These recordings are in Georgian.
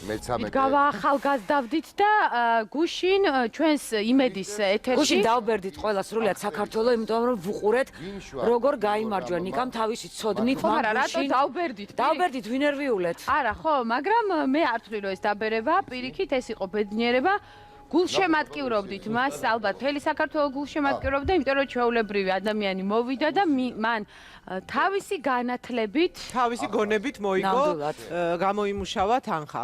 გავახალგაზრდავდით და გუშინ ჩვენს იმედის ეთერში გუშინ დავბერდით ყველა სრულიად საქართველოს, იმიტომ რომ ვუყურეთ როგორ გაიმარჯვა ნიკამ თავისი ცოდნით მაგრამ რატო დავბერდით ვინერვიულეთ არა ხო მაგრამ მე არ ვთვლი რომ ეს დაბერება პირიქით ეს იყო ბედნიერება გულშემატკივრობდით მას ალბათ მთელი საქართველო გულშემატკივრობდა იმიტომ რომ ჩვეულებრივი ადამიანი მოვიდა და მან თავისი განათლებით თავისი გონებით მოიგო გამოიმუშავა თანხა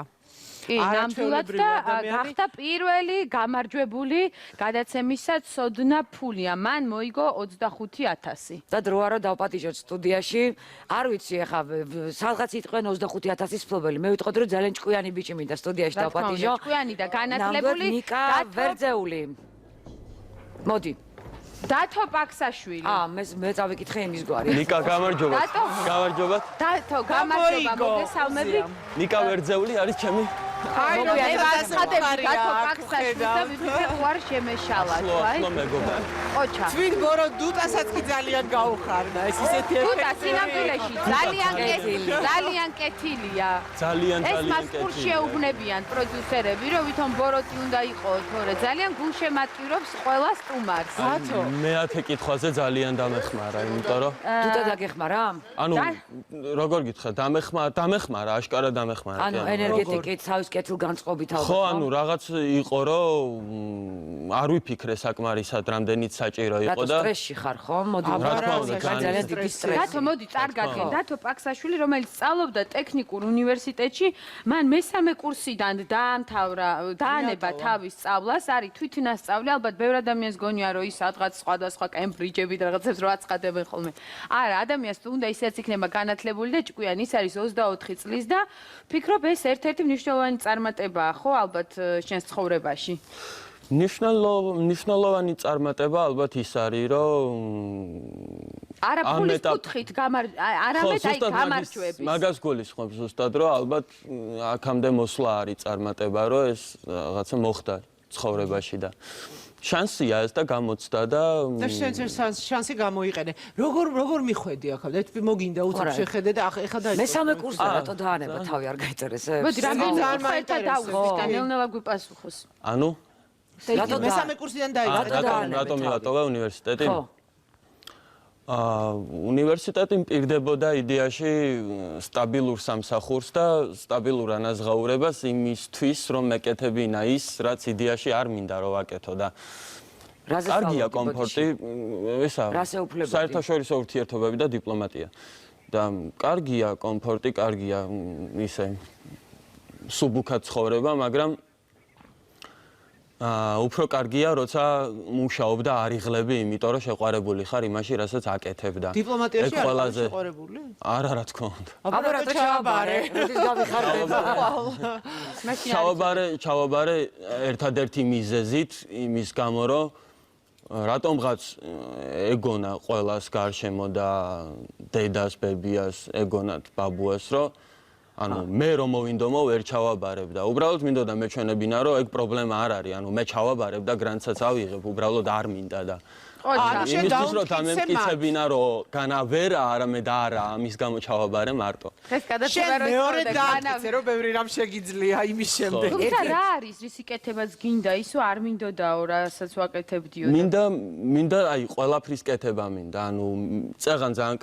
კი, ნამდვილად და გახდა პირველი გამარჯვებული გადაცემისა ცოდნა ფულია. მან მოიგო 25,000. და დრო არა დავპატიჟოთ სტუდიაში. არ ვიცი ახლა სადღაც იტყვენ 25,000 ფლობელი. მე ვიტყოდ რომ ძალიან ჭკვიანი ბიჭი მინდა სტუდიაში დავპატიჟო. ჭკვიანი და განათლებული ნიკა ვერძეული. მოდი. დათო პაქსაშვილი. მე წავიკითხე იმის გვარი. ნიკა გამარჯობა. გამარჯობა. დათო გამარჯობა მოგესალმები. ნიკა ვერძეული არის ჩემი აი რომ ეს ხადები დათო პაქსაშვილი და ვიფიქრე უარ შემეშალა თქვა. ოჩა. თვით ბორო დუტასაც კი ძალიან გაუხარდა. ეს ისეთი დუტა სინამდვილეში ძალიან კეთილია. ძალიან ეს მას კურს შეუგნებიან პროდიუსერები რომ ვითომ ბოროტი უნდა იყოს, თორე ძალიან გულშემატკივრობს ყველა სტუმარს. დათო მეათე კითხვაზე ძალიან დამეხმარა, იმიტომ რომ დუტა დაგეხმარა? ანუ როგორ გითხრა, დამეხმარა, აშკარა დამეხმარა. ანუ ენერგეტიკით თავის კეთილგანწყობით ალბათ. ხო, ანუ რაღაც იყო, რომ არ ვიფიქრე საკმარისად, რამდენიც საჭირო იყო და სტრესში ხარ, ხო? მოდი, ძალიან დიდი სტრესი. დათო, მოდი, წარგაგენ. დათო პაქსაშვილი, რომელიც სწავლობდა ტექნიკურ უნივერსიტეტში, მან მესამე კურსიდან დაანება თავის სწავლას, არის თვითნასწავლი, ალბათ ბევრ ადამიანს გონია, რომ ის რაღაც სხვადასხვა კემბრიჯები და რაღაცებს რო აცხადებენ ხოლმე. არა, ადამიანს უნდა ისეც იქნება განათლებული და ჭკვიანი, ის არის 24 წლის და ვფიქრობ, ეს ერთ-ერთი მნიშვნელოვანი წარმატებაა, ხო, ალბათ შენს ცხოვრებაში. მნიშვნელოვანი წარმატება ალბათ ის არის, რომ არა ფულის კუთხით არამედ აი გამარჯვების. მაგას გულისხმობ ზუსტად, რომ ალბათ აქამდე მოსვლა არის წარმატება, რომ ეს რაღაცა მოხდა ცხოვრებაში და შანსია ეს და გამოცდა და შანსი გამოიყენე. როგორ მიხვედი ახლა? მოგინდა უცებ შეხედე და ახლა დაიწყო. მესამე კურსზე რატო დაანება თავი არ გაიწერესებს? მოდი რამდენი ერთად დავუშვით და ნელ-ნელა გვიპასუხოს. ანუ მესამე კურსიდან დაიწყო. რატომ მივატოვე უნივერსიტეტი? ხო. უნივერსიტეტი მპირდებოდა იდეაში სტაბილურ სამსახურს და სტაბილურ ანაზღაურებას იმისთვის, რომ მეკეთებინა ის, რაც იდეაში არ მინდა რომ ვაკეთო და კარგია კომფორტი, საერთაშორისო ურთიერთობები და დიპლომატია. და კარგია კომფორტი, კარგია ისე სუბუქად ცხოვრება, მაგრამ უფრო კარგია, როცა მუშაობ და არიღლები, იმიტომ რომ შეყვარებული ხარ იმაში, რასაც აკეთებ და დიპლომატიაში არ ხარ შეყვარებული? არა, რა თქმა უნდა. აბა რატო ჩავაბარე? როდის გავიხარდება? ჩავაბარე ერთადერთი მიზეზით, იმის გამო, რომ რატომღაც ეგონა ყველას გარშემო და დედას, ბებიას, ეგონათ ბაბუას, რომ ანუ მე რომ მოვინდომო ვერ ჩავაბარებ და უბრალოდ მინდოდა მეჩვენებინა რომ ეგ პრობლემა არ არის ანუ მე ჩავაბარებ და გრანტსაც ავიღებ უბრალოდ არ მინდა და იმისთვის რომ დამემტკიცებინა რომ განა ვერა არამედ არა ამის გამო ჩავაბარე მარტო ეს გადაწყვეტა რომ მეორე დაამტკიცე რომ ბევრი რამ შეგიძლია იმის შემდეგ თუმცა რა არის რისი კეთებაც გინდა ისო არ მინდოდაო რასაც ვაკეთებდიო მინდა აი ყველაფრის კეთება მინდა ანუ წეღან ძალიან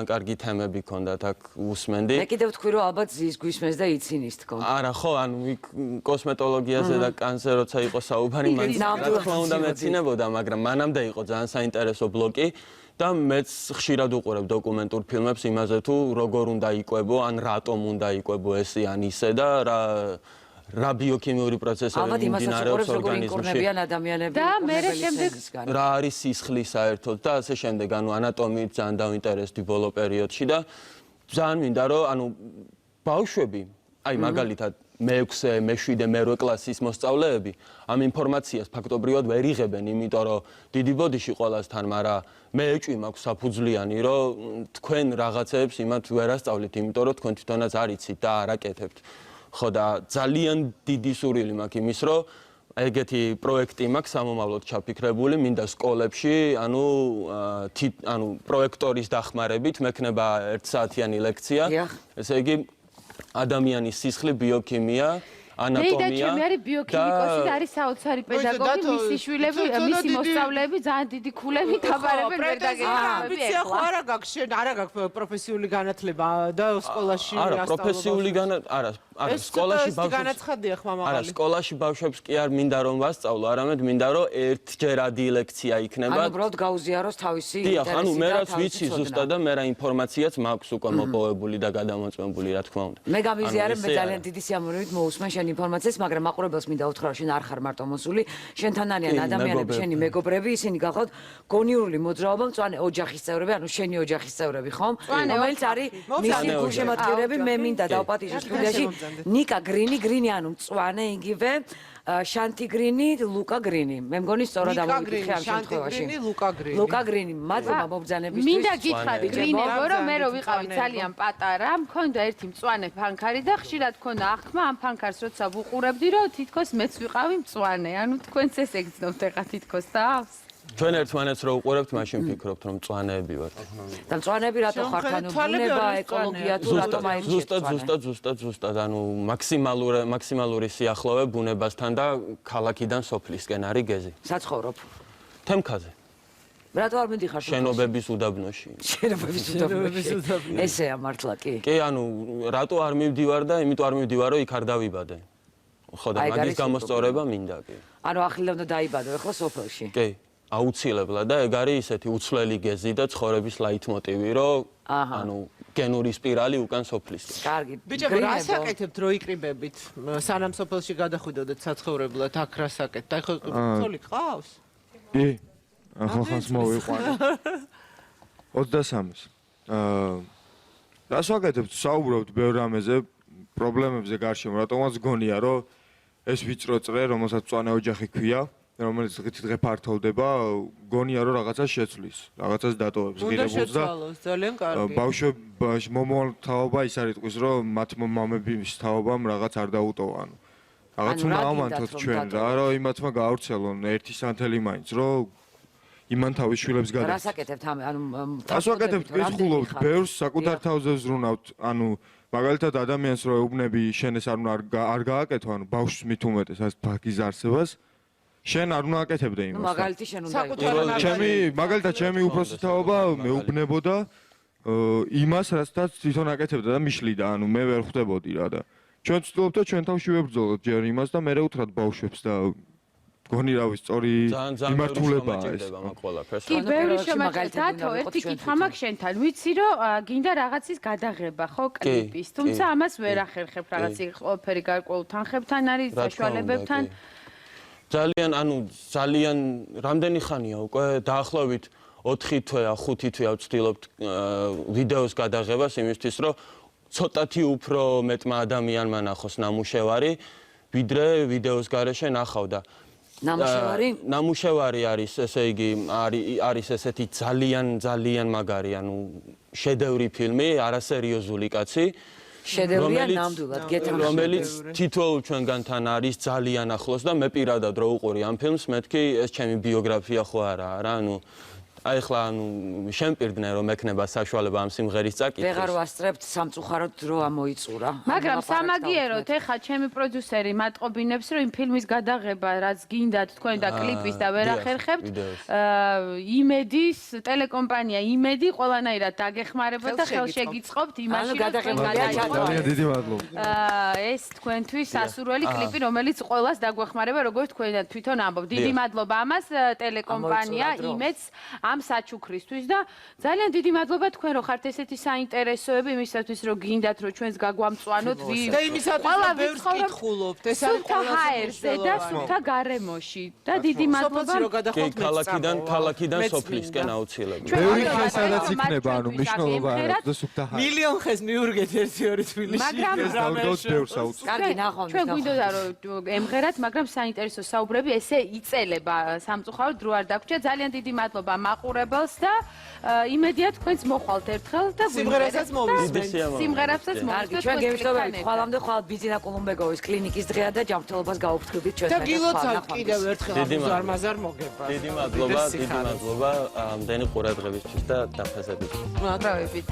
კარგი თემები ქონდათ აქ უსმენდი მე კიდევ თქვი რომ ალბათ ზის გვისმენს და იცინის თქო არა ხო ანუ იქ კოსმეტოლოგიაზე და კანზე როცა იყო საუბარი მან რა თქმა უნდა მეცინებოდა მაგრამ მანამდე იყო ძალიან საინტერესო ბლოკი და მეც ხშირად უყურებ დოკუმენტურ ფილმებს იმაზე თუ როგორ უნდა იკვებო ან რატომ უნდა იკვებო ესე ან ისე და რა ბიოქიმიური პროცესები მიმდინარეობს ორგანიზმში და მე შემდეგ რა არის სისხლი საერთოდ და ასე შემდეგ ანუ ანატომიით ძალიან დავინტერესდი ბოლო პერიოდში და ძალიან მინდა რომ ანუ ბავშვები აი მაგალითად მე-6, მე-7, მე-8 კლასის მოსწავლეები ამ ინფორმაციას ფაქტობრივად ვერ იღებენ, იმიტომ რომ დიდი ბოდიში ყველასთან, მაგრამ მე ეჭვი მაქვს საფუძვლიანი, რომ თქვენ რაღაცებს იმათ ვერ ასწავლით, იმიტომ რომ თქვენ თვითონაც არ იცით და არ აკეთებთ. ხო და ძალიან დიდი სურვილი მაქვს იმის, რომ ეგეთი პროექტი მაქვს სამომავლოდ ჩაფიქრებული, მინდა სკოლებში, ანუ პროექტორის დახმარებით მექნება 1 საათიანი ლექცია. ესე იგი ადამიანის სისხლი, ბიოქიმია, ანატომია. მე და ჩემი არის ბიოქიმიკოსი და არის საოცარი პედაგოგი, მისი შვილები, მისი მოსწავლეები ძალიან დიდი ქულები დაბარებენ ვერ დაგეკითხები ახლა. არა გაქვს შენ, არა გაქვს პროფესიული განათლება და სკოლაში არა, პროფესიული არა, სკოლაში ბავშვებს განაცხადია ხმამაღალი. არა, სკოლაში ბავშვებს კი არ მინდა რომ ვასწავლო, არამედ მინდა რომ ერთჯერადი ლექცია იქნება. ანუ უბრალოდ გაუზიაროს თავისი დიახ, ანუ მე რაც თავისი ვიცი ცოდნა. ზუსტად და მე რა ინფორმაციაც მაქვს უკვე მოპოვებული და გადამოწმებული, რა თქმა უნდა. მე გამიზიარებ, მე ესე ძალიან დიდი სიამოვნებით მოусმენ შენ ინფორმაციას, მაგრამ მაყურებელს მინდა უთხრა, შენ არ ხარ მარტო მოსული, შენთან არიან ადამიანები, შენი მეგობრები, ისინი გახოთ გონიურული მოძრაობა, მწვანე ოჯახის წევრები, ანუ შენი ოჯახის წევრები, ხომ? რომელიც არის მისი გულშემატკივრები, მე მინდა დავპატიჟო სტუდიაში ნიკა გრინი, ანუ მწვანე იგივე შანთი გრინი, ლუკა გრინი. მე მგონი სწორად ამოვიკითხე ამ შემთხვევაში. ლუკა გრინი, მადლობა მობრძანებისთვის. მინდა გითხრათ გრინებო, რომ მე რო ვიყავი ძალიან პატარა, მქონდა ერთი მწვანე ფანქარი და ხშირად მქონდა აღქმა ამ ფანქარს როცა ვუყურებდი, რომ თითქოს მეც ვიყავი მწვანე. ანუ თქვენც ეს ეგრძნობთ ეხა თითქოს თავს? ჩვენ ერთმანეთს რო უყურებთ, მაშინ ფიქრობთ რომ მწვანეები ვართ. და მწვანეები რატო ხართ? ანუ ბუნება, ეკოლოგია თუ რატო მაინც ზუსტად, ანუ მაქსიმალური სიახლოვე ბუნებასთან და ქალაქიდან სოფლისკენ არის გეზი. საცხოვრობ. თემქაზე. რატო არ მიდიხარ? შენობების უდაბნოში. შენობების უდაბნოში. ესეა მართლა კი. კი, ანუ რატო არ მივდივარ და იმიტომ არ მივდივარ, რომ იქ არ დავიბადე. ხო და მაგის გამოსწორება მინდა კი. ანუ ახლა უნდა დაიბადო ახლა სოფელში. კი. აუცილებლად და ეგ არის ისეთი უცვლელი გეზი და ცხოვრების ლაითმოტივი, რომ ანუ გენური სპირალი უკან სოფლისკენ. კარგი. ბიჭებო, რა საკეთებთ რო იყრიბებით? სანამ სოფელში გადახვიდოდეთ საცხოვრებლად, აქ რა საკეთთ? აი ხო ცოლი ყავს? კი. ახალხანს მოვიყვანე. 23-ს. რა საკეთებთ? საუბრობთ ბევრ რამეზე, პრობლემებზე გარშემო, რატომაც გონია, რომ ეს ვიწრო წრე, რომელსაც მწვანე ოჯახი ქვია, რომელიც დღე ფართოვდება, გონია რომ რაღაცას შეცვლის, რაღაცას დატოვებს ღირებულს და ძალიან კარგი. ბავშვებს მომავალ თაობა ის არ იტყვის, რომ მათ მამების თაობამ რაღაც არ დაუტოვა, ანუ რაღაც უნდა ამანთოთ ჩვენ რა, რომ იმათმა გაავრცელონ ერთი სანთელი მაინც, რომ იმან თავის შვილებს გადაეცათ. რა საკეთებთ ანუ ასაკეთებთ კითხულობთ, ბევრს საკუთარ თავზე ვზრუნავთ, ანუ მაგალითად ადამიანს რო ეუბნები შენ ეს არ გააკეთო, ანუ ბავშვს მით უმეტეს ეს ფაქის არსებას შენ არ უნდა აკეთებდე იმას. მაგალითი შენ უნდა იყო. მაგალითად ჩემი უფროსი თაობა მეუბნებოდა იმას, რასაც თვითონ აკეთებდა და მიშლიდა, ანუ მე ვერ ხვდებოდი რა და ჩვენ ვცდილობთ და ჩვენ თავში ვებრძოლოთ ჯერ იმას და მე უთხრათ ბავშვებს და გონი რავი სწორი იმართულებაა ეს. კი, ბევრი შემაჯერდა, ერთი კითხვა მაქვს შენთან. ვიცი რომ გინდა რაღაცის გადაღება, ხო, კლიპის, თუმცა ამას ვერ ახერხებ რაღაც ყველაფერი გარკვეულ თანხებთან არის საშუალებებთან. ძალიან რამდენი ხანია უკვე დაახლოებით 4 თვეა, 5 თვეა ვცდილობთ ვიდეოს გადაღებას იმისთვის, რომ ცოტათი უფრო მეტმა ადამიანმა ნახოს ნამუშევარი, ვიდრე ვიდეოს გარეშე ნახავდა. ნამუშევარი არის, ესე იგი, არის ესეთი ძალიან მაგარი, ანუ შედევრი ფილმი, არასერიოზული კაცი. შედევრია ნამდვილად, გეთანხმებით. რომელიც თითოეულ ჩვენგანთან არის ძალიან ახლოს და მე პირადად რო უყური ამ ფილმს, მეთქი ეს ჩემი ბიოგრაფია ხო არაა რა, ანუ აი ხლა ანუ შემპირდნენ რომ ექნება საშუალება ამ სიმღერის წაკითხვის. ვეღარ ვასწრებთ სამწუხაროდ დრო ამოიწურა. მაგრამ სამაგიეროდ ეხა ჩემი პროდიუსერი მატყობინებს რომ იმ ფილმის გადაღება რაც გინდათ თქვენ და კლიპის და ვერ ახერხებთ იმედის ტელეკომპანია იმედი ყველანაირად დაგეხმარებათ და ხელშეგიწყობთ იმაში რომ ძალიან დიდი მადლობა. ეს თქვენთვის სასურველი კლიპი რომელიც ყველას დაგვეხმარება როგორც თქვენ თვითონ ამბობთ. დიდი მადლობა ამას ტელეკომპანია იმედს ამ საჩუქრისთვის და ძალიან დიდი მადლობა თქვენ რომ ხართ ესეთი საინტერესოები იმისათვის რომ გინდათ რომ ჩვენს გაგვამწვანოთ და იმისათვის რომ ბევრს კითხულობთ ეს არის ყველაზე და სულთა გარემოში და დიდი მადლობა ქალაქიდან სოფლისკენ აუცილებლად ბევრი ხე სადაც იქნება ანუ მნიშვნელობა არის და სულთა ჰაერს მილიონ ხეს მიურგეთ 1-2 თბილისში კარგი ნახავთ ჩვენ გვინდოდა რომ ემღერათ მაგრამ საინტერესო საუბრები ესე იწელება სამწუხაროდ დრო არ დაგვრჩა ძალიან დიდი მადლობა მაყურებელს და იმედია თქვენც მოხვალთ ერთხელ და სიმღერასაც მოვისმენთ. სიმღერასაც მოვისმენთ. ჩვენ გემშვიდობებით ხვალამდე ხვალ ბიძინა კოლუმბეგოვის კლინიკის დღეა და ჯანმრთელობას გაუფრთხილდით ჩვენ. და გილოცავთ კიდევ ერთხელ ზარმაზარ მოგება. დიდი მადლობა ამდენი ყურადღებისთვის და დაფასებისთვის. მოგრავებით.